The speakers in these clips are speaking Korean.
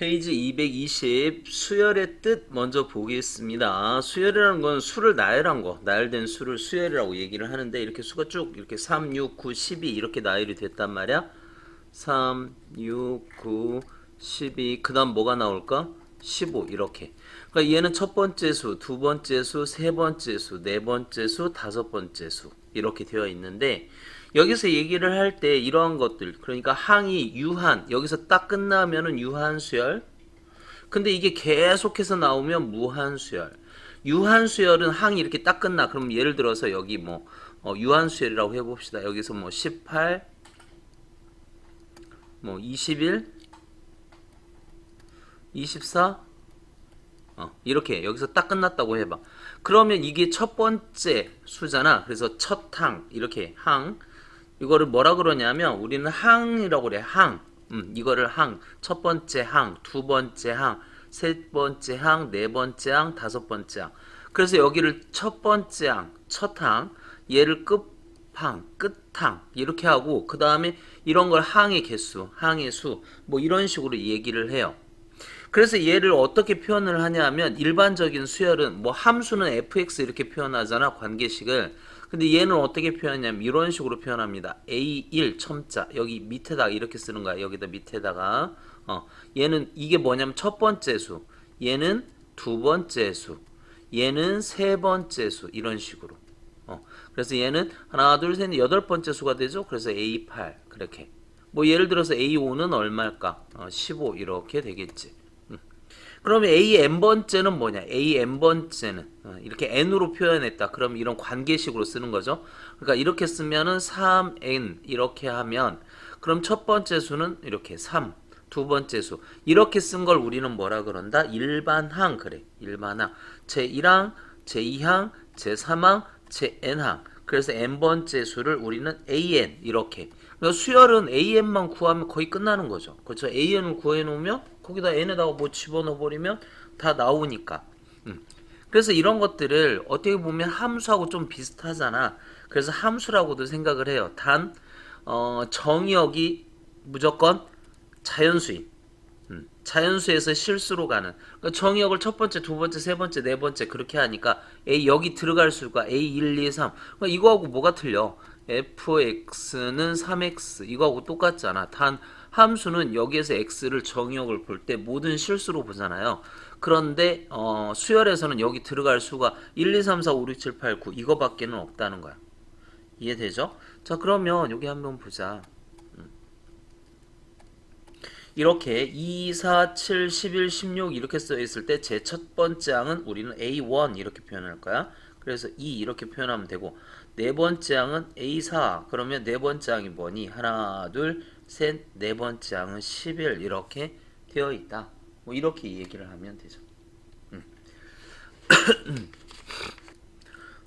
페이지 220 수열의 뜻 먼저 보겠습니다. 수열이라는 건 수를 나열한 거, 나열된 수를 수열이라고 얘기를 하는데 이렇게 수가 쭉 이렇게 3, 6, 9, 12 이렇게 나열이 됐단 말이야. 3, 6, 9, 12 그 다음 뭐가 나올까? 15 이렇게. 그러니까 얘는 첫 번째 수, 두 번째 수, 세 번째 수, 네 번째 수, 다섯 번째 수 이렇게 되어 있는데 여기서 얘기를 할 때 이러한 것들 그러니까 항이 유한 여기서 딱 끝나면은 유한수열 근데 이게 계속해서 나오면 무한수열 유한수열은 항이 이렇게 딱 끝나 그럼 예를 들어서 여기 뭐 유한수열이라고 해봅시다 여기서 뭐 18, 뭐 21, 24 이렇게 여기서 딱 끝났다고 해봐 그러면 이게 첫 번째 수잖아 그래서 첫 항 이렇게 항 이거를 뭐라 그러냐면 우리는 항이라고 그래 항 이거를 항 첫 번째 항 두 번째 항 세 번째 항 네 번째 항 다섯 번째 항 그래서 여기를 첫 번째 항 첫 항 얘를 끝항 끝항 이렇게 하고 그 다음에 이런 걸 항의 개수 항의 수 뭐 이런 식으로 얘기를 해요 그래서 얘를 어떻게 표현을 하냐면 일반적인 수열은 뭐 함수는 fx 이렇게 표현하잖아 관계식을 근데 얘는 어떻게 표현하냐면 이런 식으로 표현합니다 a1 첨자 여기 밑에다가 이렇게 쓰는 거야 여기다 밑에다가 얘는 이게 뭐냐면 첫 번째 수 얘는 두 번째 수 얘는 세 번째 수 이런 식으로 그래서 얘는 하나 둘 셋 넷 여덟 번째 수가 되죠 그래서 a8 그렇게 뭐 예를 들어서 a5는 얼마일까 15 이렇게 되겠지 그러면 AN번째는 뭐냐? AN번째는 이렇게 N으로 표현했다. 그럼 이런 관계식으로 쓰는 거죠. 그러니까 이렇게 쓰면은 3N 이렇게 하면 그럼 첫 번째 수는 이렇게 3, 두 번째 수 이렇게 쓴 걸 우리는 뭐라 그런다? 일반항 그래. 일반항. 제1항, 제2항, 제3항, 제-n항. 그래서 n번째 수를 우리는 AN 이렇게. 그러니까 수열은 AN만 구하면 거의 끝나는 거죠. 그렇죠? AN을 구해 놓으면 거기다 n에다가 뭐 집어넣어 버리면 다 나오니까. 그래서 이런 것들을 어떻게 보면 함수하고 좀 비슷하잖아. 그래서 함수라고도 생각을 해요. 단 정의역이 무조건 자연수인. 자연수에서 실수로 가는 그러니까 정의역을 첫 번째, 두 번째, 세 번째, 네 번째 그렇게 하니까 A 여기 들어갈 수가 A1, 2, 3 그러니까 이거하고 뭐가 틀려? fx는 3x 이거하고 똑같잖아. 단 함수는 여기에서 x를 정의역을 볼 때 모든 실수로 보잖아요. 그런데 수열에서는 여기 들어갈 수가 1, 2, 3, 4, 5, 6, 7, 8, 9 이거밖에는 없다는 거야. 이해되죠? 자 그러면 여기 한번 보자. 이렇게 2, 4, 7, 11, 16 이렇게 써 있을 때 제 첫 번째 항은 우리는 A1 이렇게 표현할 거야. 그래서 2 이렇게 표현하면 되고 네 번째 항은 A4 그러면 네 번째 항이 뭐니? 하나, 둘, 셋, 네 번째 항은 11 이렇게 되어 있다. 뭐 이렇게 얘기를 하면 되죠.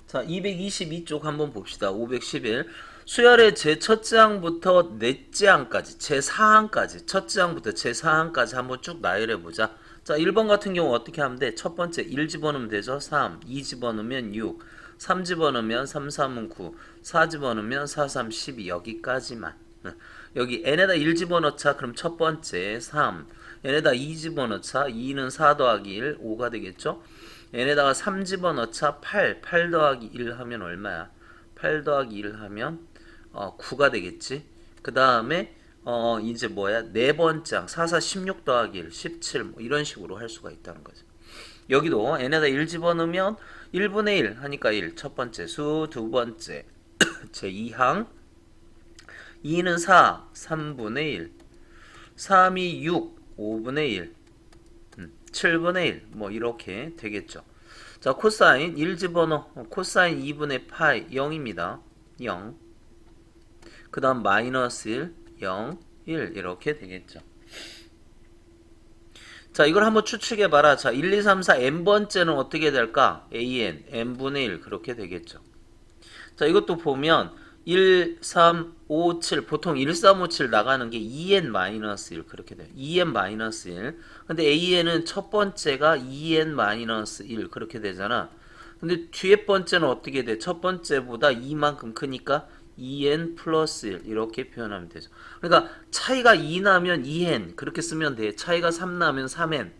자, 222쪽 한번 봅시다. 511. 수열의 제 첫째 항부터 넷째 항까지, 제4항까지, 첫째 항부터 제4항까지 한번 쭉 나열해 보자. 자, 1번 같은 경우 어떻게 하면 돼? 첫 번째 1 집어넣으면 되죠. 3, 2 집어넣으면 6, 3 집어넣으면 3, 3은 9, 4 집어넣으면 4, 3, 12 여기까지만. 여기 n에다 1 집어넣자. 그럼 첫 번째 3, n에다 2 집어넣자. 2는 4 더하기 1, 5가 되겠죠? n에다가 3 집어넣자. 8, 8 더하기 1 하면 얼마야? 8 더하기 1 하면 9가 되겠지. 그 다음에 이제 뭐야? 네 번째 항 4, 4, 16 더하기 1, 17 뭐 이런 식으로 할 수가 있다는 거죠. 여기도 n에다 1 집어넣으면 1분의 1 하니까 1. 첫 번째 수, 두 번째 제2항 2는 4, 3분의 1 3이 6, 5분의 1 7분의 1 뭐 이렇게 되겠죠. 자 코사인 1 집어넣어 코사인 2분의 파이 0입니다. 0 그 다음 마이너스 1 0 1 이렇게 되겠죠. 자 이걸 한번 추측해봐라. 자 1, 2, 3, 4 n번째는 어떻게 될까? an n분의 1 그렇게 되겠죠. 자 이것도 보면 1, 3, 5, 7 보통 1, 3, 5, 7 나가는 게 2n-1 그렇게 돼요. 2n-1 근데 an은 첫 번째가 2n-1 그렇게 되잖아. 근데 뒤에 번째는 어떻게 돼? 첫 번째보다 2만큼 크니까 2n 플러스 1 이렇게 표현하면 되죠. 그러니까 차이가 2 나면 2n 그렇게 쓰면 돼. 차이가 3 나면 3n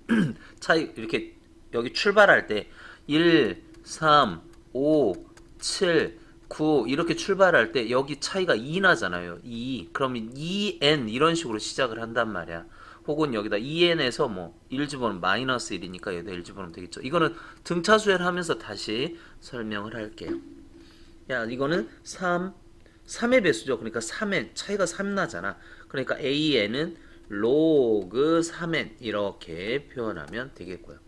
차이 이렇게 여기 출발할 때 1, 3, 5, 7, 9 이렇게 출발할 때 여기 차이가 2 나잖아요. 2 그러면 2n 이런 식으로 시작을 한단 말이야. 혹은 여기다 2n에서 뭐 1 집어넣으면 마이너스 1이니까 여기다 1 집어넣으면 되겠죠. 이거는 등차수열 하면서 다시 설명을 할게요. 야 이거는 3의 배수죠. 그러니까 3n 차이가 3 나잖아. 그러니까 an은 로그 3n 이렇게 표현하면 되겠고요.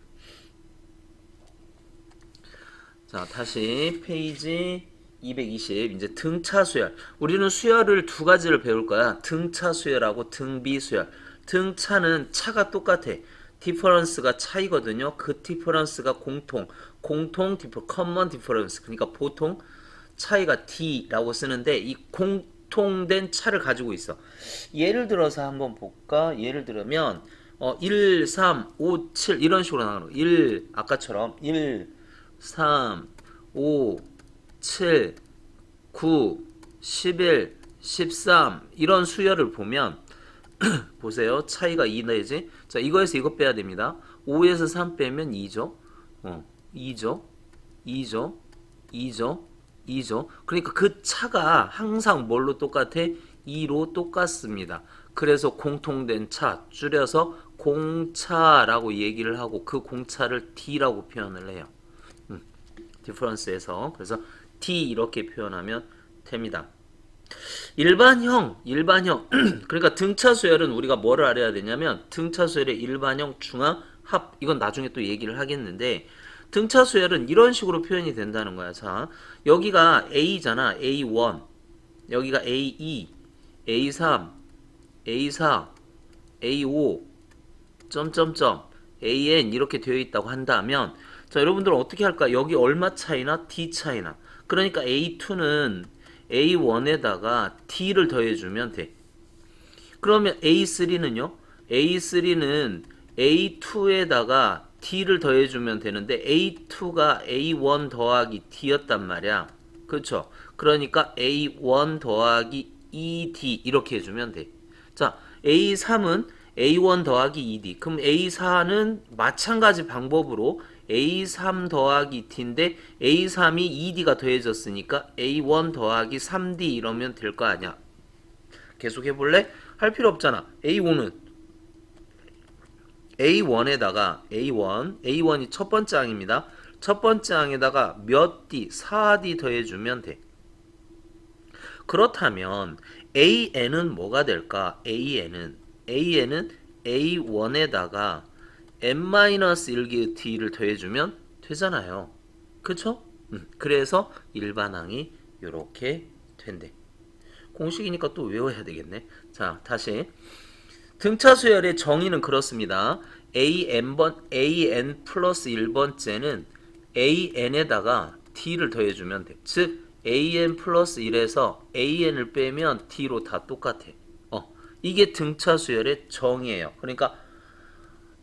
자 다시 페이지 220 이제 등차 수열. 우리는 수열을 두 가지를 배울 거야. 등차 수열하고 등비 수열. 등차는 차가 똑같아. 디퍼런스가 차이거든요. 그 디퍼런스가 공통 커먼 디퍼런스. 그러니까 보통 차이가 D라고 쓰는데 이 공통된 차를 가지고 있어. 예를 들어서 한번 볼까? 예를 들면 1, 3, 5, 7 이런 식으로 나가는 거. 1 아까처럼 1, 3, 5, 7, 9, 11, 13 이런 수열을 보면 보세요. 차이가 2 내지. 자, 이거에서 이거 빼야 됩니다. 5에서 3 빼면 2죠. 2죠. 2죠. 2죠. 2죠. 그러니까 그 차가 항상 뭘로 똑같아? 2로 똑같습니다. 그래서 공통된 차, 줄여서 공차라고 얘기를 하고 그 공차를 D라고 표현을 해요. 디퍼런스에서. 그래서 D 이렇게 표현하면 됩니다. 일반형. 그러니까 등차 수열은 우리가 뭐를 알아야 되냐면 등차 수열의 일반형, 중앙, 합. 이건 나중에 또 얘기를 하겠는데 등차 수열은 이런 식으로 표현이 된다는 거야. 자, 여기가 A잖아. A1. 여기가 A2, A3, A4, A5, 점점점, AN 이렇게 되어 있다고 한다면 자, 여러분들은 어떻게 할까? 여기 얼마 차이나? D 차이나. 그러니까 A2는 A1에다가 D를 더해주면 돼. 그러면 A3는요? A3는 A2에다가 D를 더해주면 되는데 A2가 A1 더하기 D였단 말이야. 그렇죠? 그러니까 A1 더하기 2D 이렇게 해주면 돼. 자, A3은 A1 더하기 2D. 그럼 A4는 마찬가지 방법으로 A3 더하기 D인데 A3이 2D가 더해졌으니까 A1 더하기 3D 이러면 될 거 아니야. 계속 해볼래? 할 필요 없잖아. A1에다가 A1이 첫 번째 항입니다. 첫 번째 항에다가 몇 D, 4D 더해주면 돼. 그렇다면 AN은 뭐가 될까? AN은 A1에다가 n-1개의 D를 더해주면 되잖아요. 그쵸? 그래서 일반항이 이렇게 된대. 공식이니까 또 외워야 되겠네. 자, 다시. 등차 수열의 정의는 그렇습니다. AN 플러스 1번째는 AN에다가 D를 더해주면 돼. 즉, AN 플러스 1에서 AN을 빼면 D로 다 똑같아. 이게 등차 수열의 정의예요. 그러니까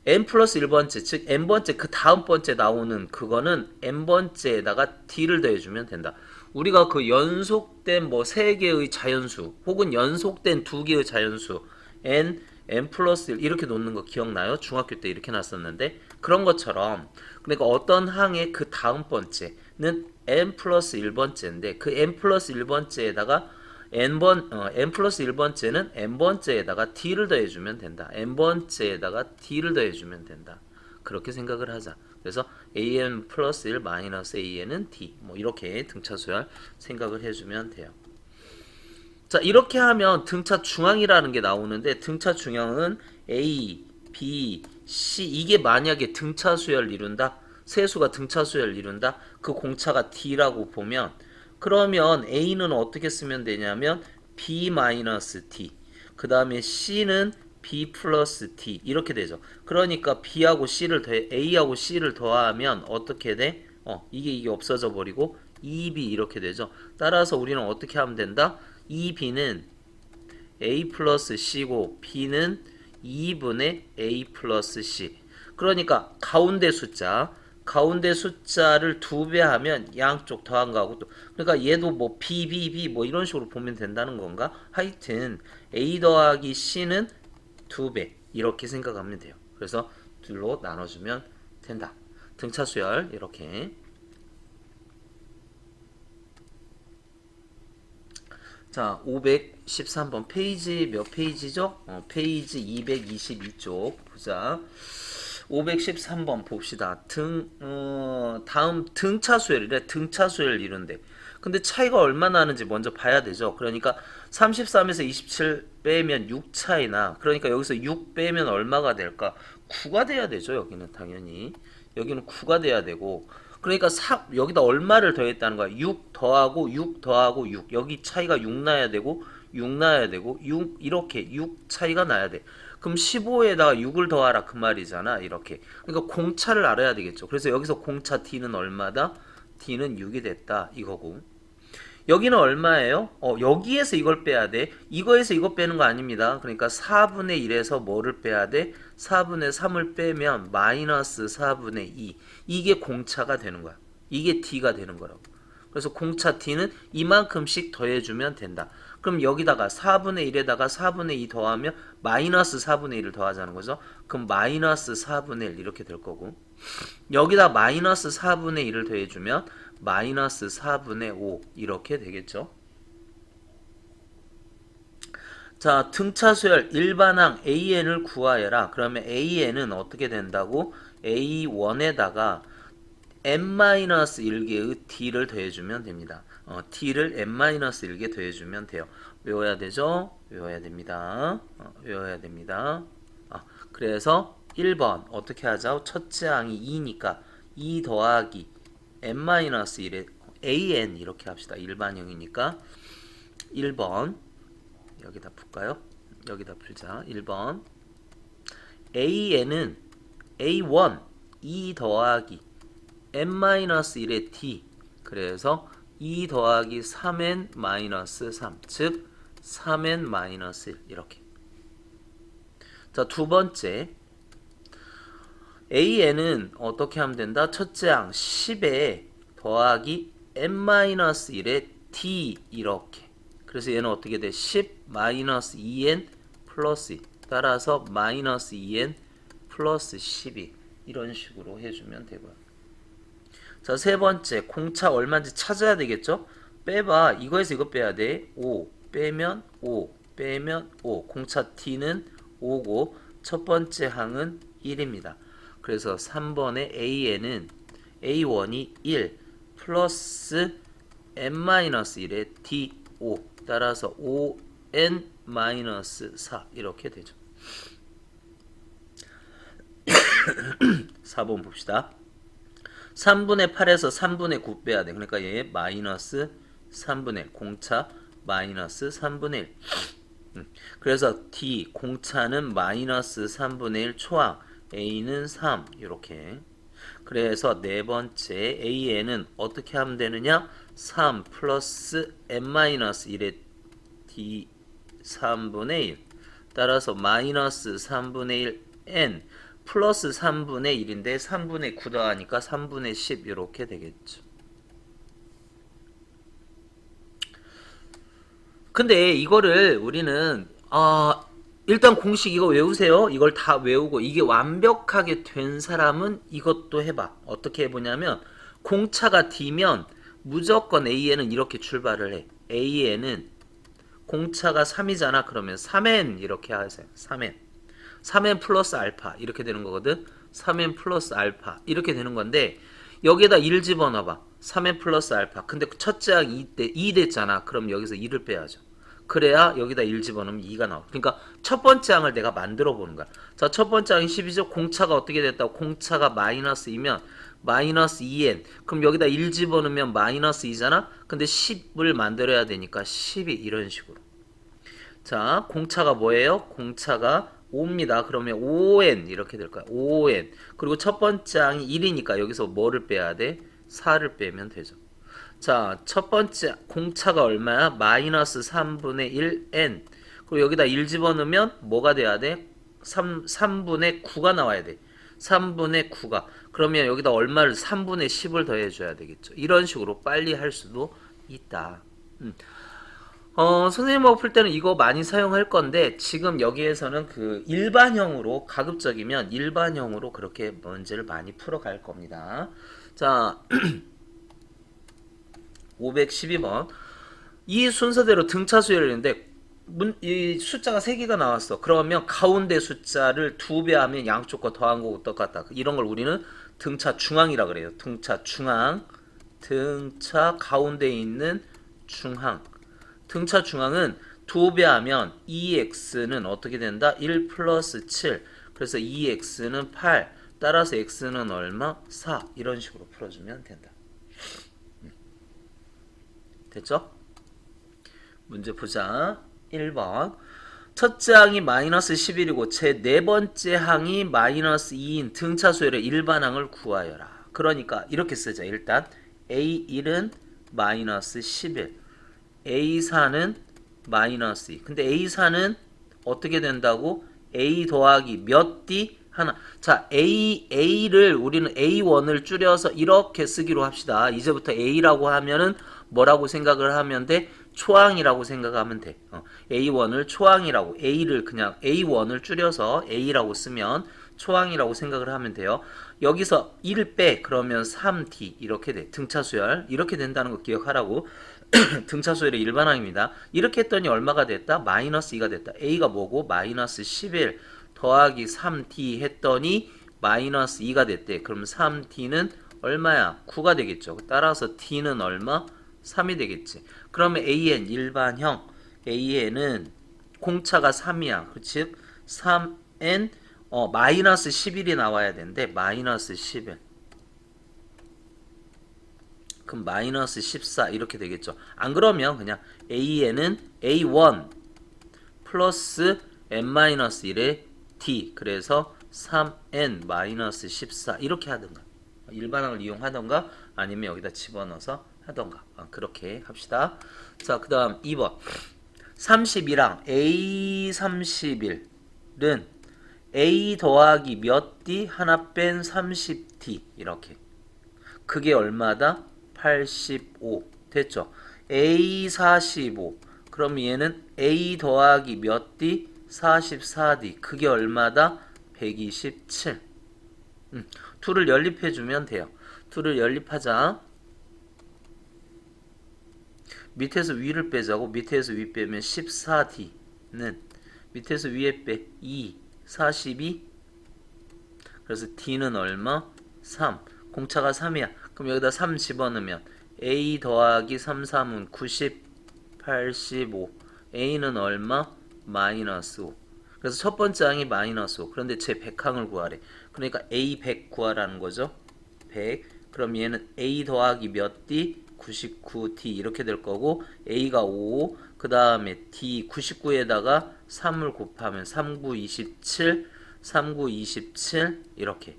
n 플러스 1번째, 즉 n번째 그 다음 번째 나오는 그거는 n번째에다가 d를 더해주면 된다. 우리가 그 연속된 뭐 3개의 자연수 혹은 연속된 2개의 자연수 n 플러스 1 이렇게 놓는 거 기억나요? 중학교 때 이렇게 놨었는데 그런 것처럼 그러니까 어떤 항의 그 다음 번째는 n 플러스 1번째인데 그 n 플러스 1번째에다가 n 플러스 1번째는 n번째에다가 d를 더해주면 된다. n번째에다가 d를 더해주면 된다. 그렇게 생각을 하자. 그래서 an 플러스 1 마이너스 an은 d 뭐 이렇게 등차수열 생각을 해주면 돼요. 자 이렇게 하면 등차 중앙이라는 게 나오는데 등차 중앙은 a, b, c 이게 만약에 등차수열 이룬다. 세수가 등차수열 이룬다. 그 공차가 d라고 보면 그러면 A는 어떻게 쓰면 되냐면 B-D 그 다음에 C는 B 플러스 D 이렇게 되죠. 그러니까 B하고 C를 더해 A하고 C를 더하면 어떻게 돼? 이게 없어져 버리고 2B 이렇게 되죠. 따라서 우리는 어떻게 하면 된다? 2B는 A 플러스 C고 B는 2분의 A 플러스 C 그러니까 가운데 숫자 가운데 숫자를 2배 하면 양쪽 더한 거하고 또 그러니까 얘도 뭐 B, B, B 뭐 이런 식으로 보면 된다는 건가? 하여튼 A 더하기 C는 2배 이렇게 생각하면 돼요. 그래서 둘로 나눠주면 된다. 등차 수열 이렇게. 자, 513번 페이지 몇 페이지죠? 페이지 222쪽 보자. 513번 봅시다. 다음 등차 수열이래. 등차 수열 이런데. 근데 차이가 얼마나 나는지 먼저 봐야 되죠. 그러니까 33에서 27 빼면 6 차이나. 그러니까 여기서 6 빼면 얼마가 될까? 9가 돼야 되죠. 여기는 당연히. 여기는 9가 돼야 되고. 그러니까 여기다 얼마를 더했다는 거야. 6 더하고 6 더하고 6. 여기 차이가 6 나야 되고 6 나야 되고 6 이렇게 6 차이가 나야 돼. 그럼 15에다가 6을 더하라 그 말이잖아. 이렇게. 그러니까 공차를 알아야 되겠죠. 그래서 여기서 공차 D는 얼마다? D는 6이 됐다. 이거고. 여기는 얼마예요? 여기에서 이걸 빼야 돼. 이거에서 이거 빼는 거 아닙니다. 그러니까 4분의 1에서 뭐를 빼야 돼? 4분의 3을 빼면 마이너스 4분의 2. 이게 공차가 되는 거야. 이게 D가 되는 거라고. 그래서 공차 T는 이만큼씩 더해주면 된다. 그럼 여기다가 4분의 1에다가 4분의 2 더하면 마이너스 4분의 1을 더하자는 거죠. 그럼 마이너스 4분의 1 이렇게 될 거고 여기다 마이너스 4분의 1을 더해주면 마이너스 4분의 5 이렇게 되겠죠. 자, 등차수열 일반항 AN을 구하여라. 그러면 AN은 어떻게 된다고? A1에다가 n-1개의 D를 더해주면 됩니다. D를 n-1개 더해주면 돼요. 외워야 되죠? 외워야 됩니다. 외워야 됩니다. 그래서 1번 어떻게 하자? 첫째 항이 2니까 2 더하기 n-1에 an 이렇게 합시다. 일반형이니까 1번 여기다 풀까요? 여기다 풀자. 1번 an은 a1 2 더하기 n-1의 d 그래서 2 더하기 3n-3 즉 3n-1 이렇게. 자, 두 번째 an은 어떻게 하면 된다? 첫째 항 10에 더하기 n-1의 d 이렇게. 그래서 얘는 어떻게 돼? 10-2n 플러스 2 따라서 마이너스 2n 플러스 12 이런 식으로 해주면 되고요. 자, 세 번째 공차 얼마인지 찾아야 되겠죠? 빼봐. 이거에서 이거 빼야 돼. 5 빼면 5 빼면 5 공차 T는 5고 첫 번째 항은 1입니다. 그래서 3번의 AN은 A1이 1 플러스 n-1의 D5 따라서 5n-4 이렇게 되죠. 4번 봅시다. 3분의 8에서 3분의 9 빼야 돼. 그러니까 얘 마이너스 3분의 1 공차 마이너스 3분의 1 그래서 D 공차는 마이너스 3분의 1 초항 A는 3 이렇게. 그래서 네 번째 AN은 어떻게 하면 되느냐? 3 플러스 n-1의 D 3분의 1 따라서 마이너스 3분의 1 n 플러스 3분의 1인데 3분의 9 더하니까 3분의 10 이렇게 되겠죠. 근데 이거를 우리는 일단 공식 이거 외우세요. 이걸 다 외우고 이게 완벽하게 된 사람은 이것도 해봐. 어떻게 해보냐면 공차가 D면 무조건 AN은 이렇게 출발을 해. AN은 공차가 3이잖아. 그러면 3n 이렇게 하세요. 3n 플러스 알파 이렇게 되는 거거든. 3n 플러스 알파 이렇게 되는 건데 여기에다 1 집어넣어봐. 3n 플러스 알파. 근데 첫째 항 2 됐잖아. 그럼 여기서 2를 빼야죠. 그래야 여기다 1 집어넣으면 2가 나와. 그러니까 첫 번째 항을 내가 만들어 보는 거야. 자, 첫 번째 항이 10이죠. 공차가 어떻게 됐다고? 공차가 마이너스 2면 마이너스 2n. 그럼 여기다 1 집어넣으면 마이너스 2잖아. 근데 10을 만들어야 되니까 12 이런 식으로. 자, 공차가 뭐예요? 공차가 5입니다. 그러면 5n 이렇게 될 거야. 5n. 그리고 첫 번째 항이 1이니까 여기서 뭐를 빼야 돼? 4를 빼면 되죠. 자, 첫 번째 공차가 얼마야? 마이너스 3분의 1n. 그리고 여기다 1 집어넣으면 뭐가 돼야 돼? 3분의 9가 나와야 돼. 3분의 9가. 그러면 여기다 얼마를 3분의 10을 더해줘야 되겠죠. 이런 식으로 빨리 할 수도 있다. 선생님하고 풀 때는 이거 많이 사용할 건데 지금 여기에서는 그 일반형으로 가급적이면 일반형으로 그렇게 문제를 많이 풀어갈 겁니다. 자, 512번. 이 순서대로 등차 수열을 했는데 이 숫자가 3개가 나왔어. 그러면 가운데 숫자를 2배 하면 양쪽 거 더한 거고 똑같다. 이런 걸 우리는 등차 중앙이라 그래요. 등차 중앙. 등차 가운데 있는 중앙. 등차 중앙은 2배 하면 2x는 어떻게 된다? 1 플러스 7. 그래서 2x는 8. 따라서 x는 얼마? 4. 이런 식으로 풀어주면 된다. 됐죠? 문제 보자. 1번. 첫째 항이 마이너스 11이고 제 네 번째 항이 마이너스 2인 등차 수열의 일반항을 구하여라. 그러니까 이렇게 쓰자. 일단 A1은 마이너스 11, A4는 마이너스 2. 근데 A4는 어떻게 된다고? A 더하기 몇 D? 하나. 자, A를 우리는 A1을 줄여서 이렇게 쓰기로 합시다. 이제부터 A라고 하면은 뭐라고 생각을 하면 돼? 초항이라고 생각하면 돼. A1을 초항이라고, A를 그냥 A1을 줄여서 A라고 쓰면 초항이라고 생각을 하면 돼요. 여기서 1 빼, 그러면 3D 이렇게 돼. 등차수열 이렇게 된다는 거 기억하라고. 등차수열의 일반항입니다. 이렇게 했더니 얼마가 됐다? 마이너스 2가 됐다. A가 뭐고? 마이너스 11 더하기 3D 했더니 마이너스 2가 됐대. 그럼 3D는 얼마야? 9가 되겠죠. 따라서 D는 얼마? 3이 되겠지. 그러면 AN 일반형 AN은 공차가 3이야. 즉 3N 마이너스 11이 나와야 되는데 마이너스 11. 그럼 마이너스 14 이렇게 되겠죠. 안 그러면 그냥 AN은 A1 플러스 N-1의 D 그래서 3N 마이너스 14 이렇게 하든가 일반항을 이용하던가 아니면 여기다 집어넣어서 하던가 그렇게 합시다. 자, 그 다음 2번 32랑 A31은 A 더하기 몇 D 하나 뺀 30D 이렇게 그게 얼마다? 85 됐죠? A45 그럼 얘는 A 더하기 몇 D? 44D 그게 얼마다? 127 2를 연립해주면 돼요. 2를 연립하자. 밑에서 위를 빼자고. 밑에서 위 빼면 14D는 밑에서 위에 빼 2, 42 그래서 D는 얼마? 3 공차가 3이야. 그럼 여기다 3 집어넣으면 A 더하기 3, 3은 90, 85 A는 얼마? 마이너스 5 그래서 첫 번째 항이 마이너스 5 그런데 제 100항을 구하래. 그러니까 A 100 구하라는 거죠. 100 그럼 얘는 A 더하기 몇 D? 99D 이렇게 될 거고 A가 5 그 다음에 D 99에다가 3을 곱하면 39, 27 39, 27 이렇게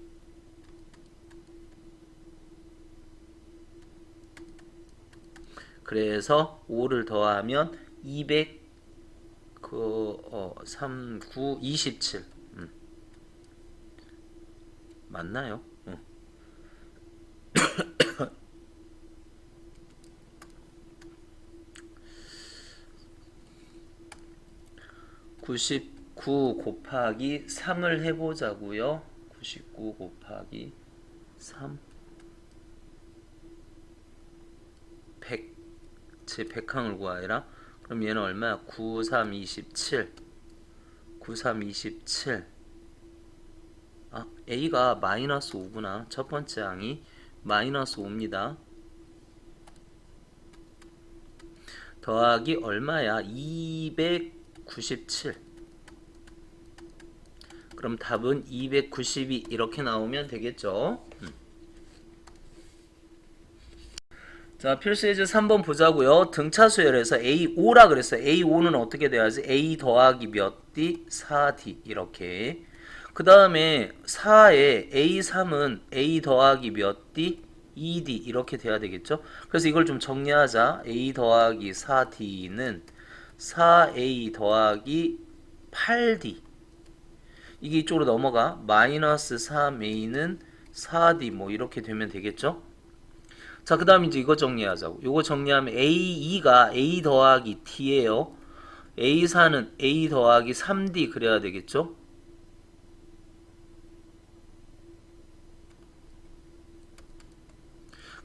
그래서 5를 더하면 200 3, 9, 27 맞나요? 99 곱하기 3을 해보자고요. 99 곱하기 3 100 제 100항을 구하라. 그럼 얘는 얼마야? 9, 3, 27 9, 3, 27 A가 마이너스 5구나. 첫 번째 항이 마이너스 5입니다. 더하기 얼마야? 297 그럼 답은 292 이렇게 나오면 되겠죠. 자, 필수예제 3번 보자고요. 등차 수열에서 A5라 그랬어요. A5는 어떻게 돼야지? A 더하기 몇 D? 4D 이렇게. 그 다음에 4에 A3은 A 더하기 몇 D? 2D 이렇게 돼야 되겠죠. 그래서 이걸 좀 정리하자. A 더하기 4D는 4A 더하기 8D 이게 이쪽으로 넘어가. 마이너스 3a는 4d 뭐 이렇게 되면 되겠죠? 자, 그 다음 이제 이거 정리하자고. 이거 정리하면 A2가 A 더하기 D예요. A4는 A 더하기 3D 그래야 되겠죠?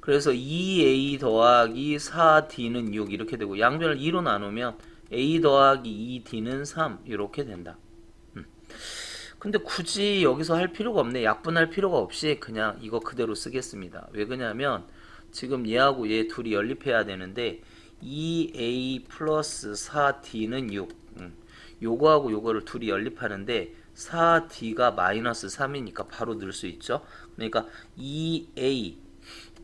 그래서 2A 더하기 4D는 6 이렇게 되고 양변을 2로 나누면 A 더하기 2D는 3 이렇게 된다. 근데 굳이 여기서 할 필요가 없네. 약분할 필요가 없이 그냥 이거 그대로 쓰겠습니다. 왜 그러냐면 지금 얘하고 얘 둘이 연립해야 되는데 2A 플러스 4D는 6 요거하고 요거를 둘이 연립하는데 4D가 마이너스 3이니까 바로 넣을 수 있죠. 그러니까 2A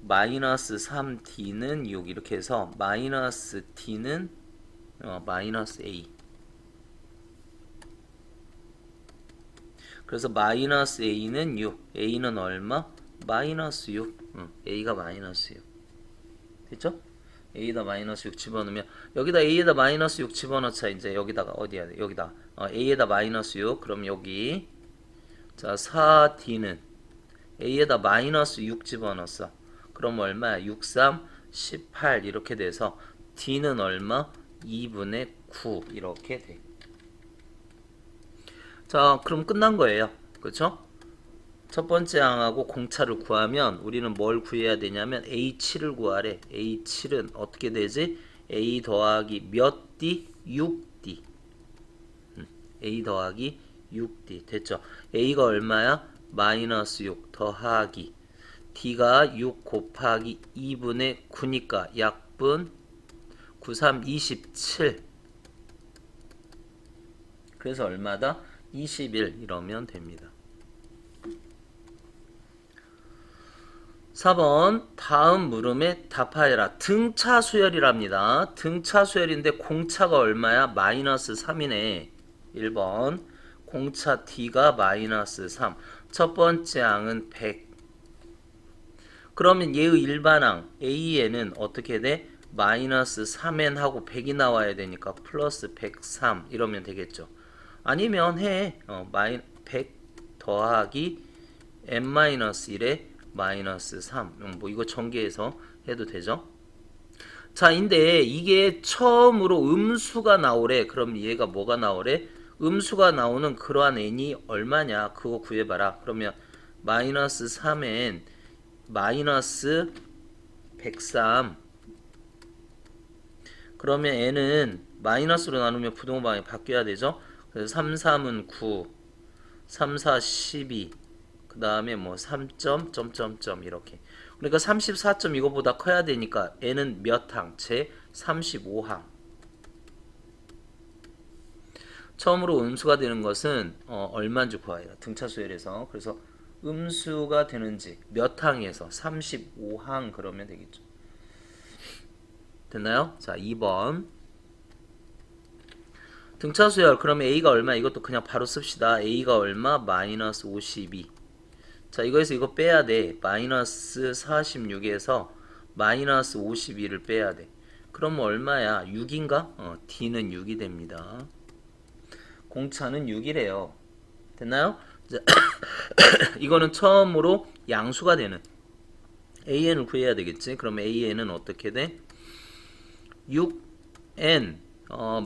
마이너스 3D는 6 이렇게 해서 마이너스 D는 마이너스 A 그래서 마이너스 A는 6 A는 얼마? 마이너스 6 A가 마이너스 6 됐죠? A에다 마이너스 6 집어넣으면 여기다 A에다 마이너스 6 집어넣자. 이제 여기다가 어디야 돼? 여기다 A에다 마이너스 6 그럼 여기 자 4D는 A에다 마이너스 6 집어넣었어. 그럼 얼마야? 6, 3, 18 이렇게 돼서 D는 얼마? 2분의 9 이렇게 돼. 자, 그럼 끝난 거예요. 그렇죠? 첫 번째 항하고 공차를 구하면 우리는 뭘 구해야 되냐면 A7을 구하래. A7은 어떻게 되지? A 더하기 몇 D? 6D. A 더하기 6D. 됐죠? A가 얼마야? 마이너스 6 더하기 D가 6 곱하기 2분의 9니까 약분 9, 3, 27. 그래서 얼마다? 21 이러면 됩니다. 4번 다음 물음에 답하여라. 등차 수열이랍니다. 등차 수열인데 공차가 얼마야? 마이너스 3이네. 1번 공차 D가 마이너스 3. 첫 번째 항은 100. 그러면 얘의 일반항 A에는 어떻게 돼? 마이너스 3n 하고 100이 나와야 되니까 플러스 103 이러면 되겠죠. 아니면 해 100 더하기 n-1에 마이너스 3 뭐 이거 전개해서 해도 되죠. 자, 인데 이게 처음으로 음수가 나오래. 그럼 얘가 뭐가 나오래? 음수가 나오는 그러한 n이 얼마냐 그거 구해봐라. 그러면 마이너스 3n 마이너스 103. 그러면 n은 마이너스로 나누면 부동방이 바뀌어야 되죠. 그래서 3, 3은 9 3, 4, 12 그 다음에 뭐 3점 점점점 이렇게. 그러니까 34점 이거보다 커야 되니까 n은 몇 항체? 35항. 처음으로 음수가 되는 것은 얼마인지 구해야 등차 수열에서. 그래서 음수가 되는지 몇 항에서 35항 그러면 되겠죠. 됐나요? 자, 2번 등차 수열. 그러면 A가 얼마? 이것도 그냥 바로 씁시다. A가 얼마? 마이너스 52. 자, 이거에서 이거 빼야 돼. 마이너스 46에서 마이너스 52를 빼야 돼. 그럼 얼마야? 6인가? D는 6이 됩니다. 공차는 6이래요. 됐나요? 이거는 처음으로 양수가 되는 AN을 구해야 되겠지. 그럼 AN은 어떻게 돼? 6N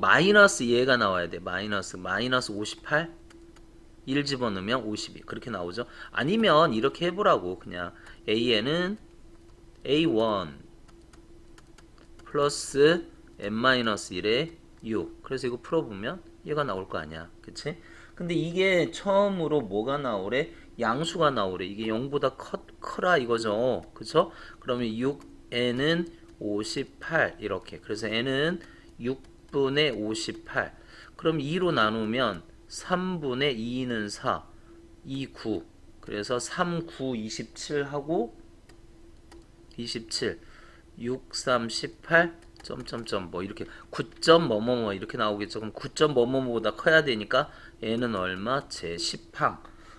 마이너스 얘가 나와야 돼. 마이너스 58 1 집어넣으면 52 그렇게 나오죠. 아니면 이렇게 해보라고. 그냥 AN은 A1 플러스 n-1에 6 그래서 이거 풀어보면 얘가 나올 거 아니야. 그치? 근데 이게 처음으로 뭐가 나오래? 양수가 나오래. 이게 0보다 커라 이거죠. 그쵸? 그러면 6n은 58 이렇게. 그래서 n은 6분의 58. 그럼 2로 나누면 3분의 2는 4 2, 9 그래서 3, 9, 27 하고 27 6, 3, 18 점점점 뭐 이렇게 9점 뭐뭐뭐 이렇게 나오겠죠. 그럼 9점 뭐뭐뭐보다 커야 되니까 얘는 얼마? 제 10항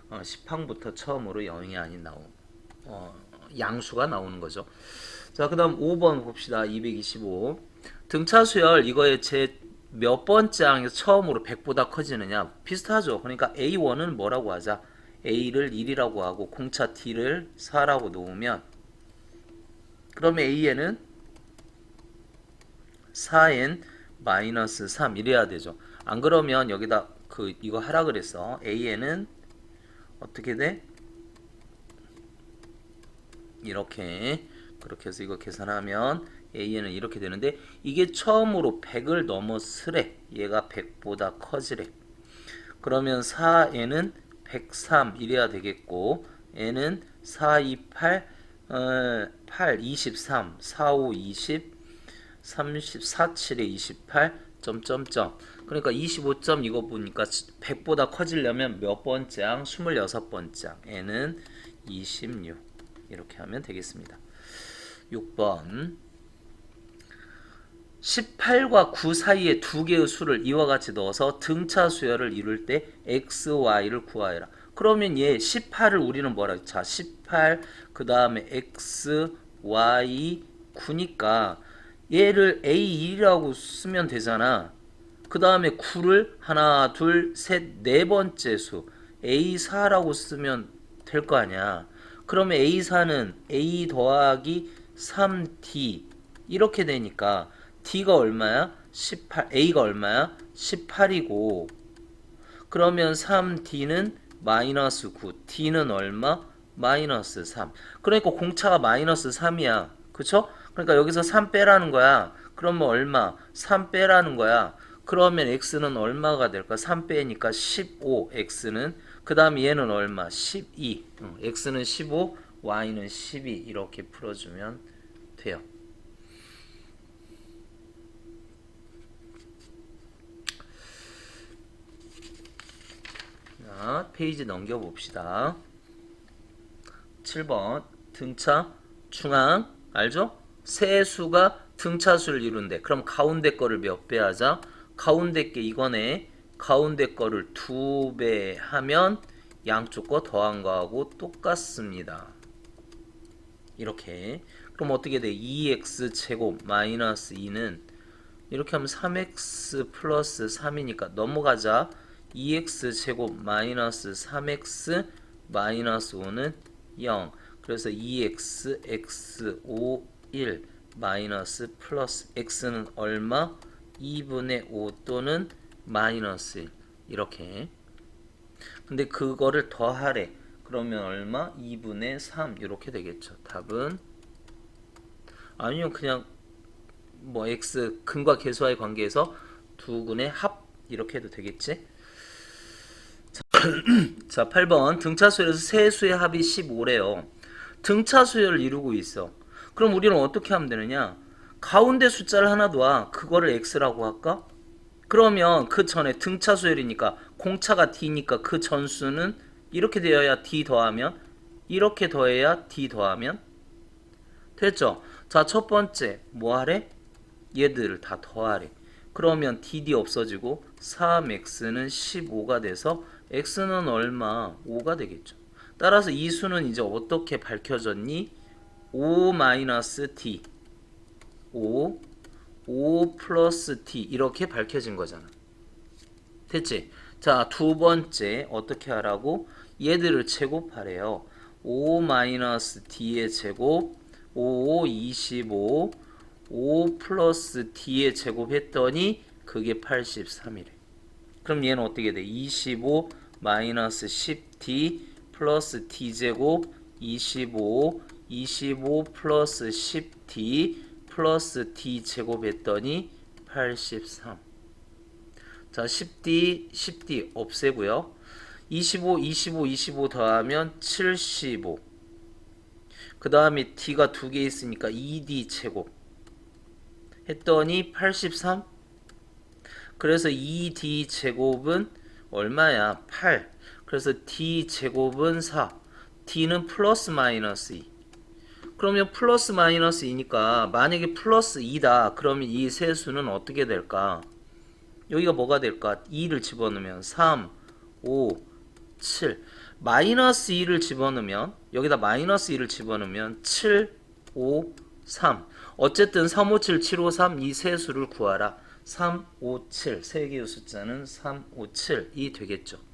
10항부터 처음으로 0이 아닌 양수가 나오는 거죠. 자, 그 다음 5번 봅시다. 225 등차 수열. 이거의 제 몇 번째 항에서 처음으로 100보다 커지느냐? 비슷하죠. 그러니까 A1은 뭐라고 하자? A를 1이라고 하고 공차 T를 4라고 놓으면 그러면 A에는 4n 마이너스 3 이래야 되죠. 안 그러면 여기다 이거 하라 그랬어. A에는 어떻게 돼? 이렇게 그렇게 해서 이거 계산하면 A에는 이렇게 되는데 이게 처음으로 100을 넘었으래. 얘가 100보다 커지래. 그러면 4n은 103 이래야 되겠고 n은 4, 2, 8, 8, 23, 4, 5, 20, 34, 7에 28, 점점점. 그러니까 25점 이거 보니까 100보다 커지려면 몇 번째 항? 26번째 항. n은 26. 이렇게 하면 되겠습니다. 6번 18과 9 사이에 두 개의 수를 이와 같이 넣어서 등차 수열을 이룰 때 x, y를 구하여라. 그러면 얘 18을 우리는 뭐라 했죠? 자, 18 그 다음에 x, y 9니까 얘를 a2라고 쓰면 되잖아. 그 다음에 9를 하나, 둘, 셋, 네 번째 수 a4라고 쓰면 될 거 아니야. 그러면 A4는 A 더하기 3D 이렇게 되니까 D가 얼마야? 18. A가 얼마야? 18이고 그러면 3D는 마이너스 9 D는 얼마? 마이너스 3. 그러니까 공차가 마이너스 3이야. 그쵸? 그러니까 여기서 3 빼라는 거야. 그러면 얼마? 3 빼라는 거야. 그러면 X는 얼마가 될까? 3 빼니까 15 X는 그 다음에 얘는 얼마? 12. X는 15, Y는 12 이렇게 풀어주면 돼요. 자, 페이지 넘겨봅시다. 7번 등차 중앙 알죠? 세 수가 등차수를 이룬대. 그럼 가운데 거를 몇 배 하자? 가운데 게 이거네. 가운데 거를 2배 하면 양쪽 거 더한 거하고 똑같습니다. 이렇게. 그럼 어떻게 돼? 2x 제곱 마이너스 2는 이렇게 하면 3x 플러스 3이니까 넘어가자. 2x 제곱 마이너스 3x 마이너스 5는 0. 그래서 2x x 5 1 마이너스 플러스 x는 얼마? 2분의 5 또는 마이너스 1 이렇게. 근데 그거를 더하래. 그러면 얼마? 2분의 3 이렇게 되겠죠. 답은 아니면 그냥 뭐 x 근과 계수와의 관계에서 두 근의 합 이렇게 해도 되겠지. 자 8번 등차수열에서 세 수의 합이 15래요. 등차수열을 이루고 있어. 그럼 우리는 어떻게 하면 되느냐? 가운데 숫자를 하나 둬. 그거를 x라고 할까? 그러면 그 전에 등차수열이니까 공차가 d니까 그 전수는 이렇게 되어야 d 더하면 이렇게 더해야 d 더하면 됐죠? 자 첫 번째 뭐 하래? 얘들을 다 더하래. 그러면 dd 없어지고 3x는 15가 돼서 x는 얼마? 5가 되겠죠. 따라서 이 수는 이제 어떻게 밝혀졌니? 5-d 5 플러스 t 이렇게 밝혀진 거잖아. 됐지? 자, 두 번째 어떻게 하라고? 얘들을 제곱하래요. 5 마이너스 d의 제곱 5, 25 5 플러스 d의 제곱 했더니 그게 83이래. 그럼 얘는 어떻게 돼? 25 마이너스 10d 플러스 d 제곱 25 플러스 10d 플러스 d 제곱 했더니 83. 자 10d 없애고요. 25 더하면 75. 그 다음에 d가 두 개 있으니까 2d 제곱 했더니 83. 그래서 2d 제곱은 얼마야? 8. 그래서 d 제곱은 4. d는 플러스 마이너스 2. 그러면 플러스 마이너스 2니까 만약에 플러스 2다. 그러면 이 세 수는 어떻게 될까? 여기가 뭐가 될까? 2를 집어넣으면 3, 5, 7. 마이너스 2를 집어넣으면 여기다 마이너스 2를 집어넣으면 7, 5, 3. 어쨌든 3, 5, 7, 7, 5, 3 이 세 수를 구하라. 3, 5, 7. 세 개의 숫자는 3, 5, 7이 되겠죠.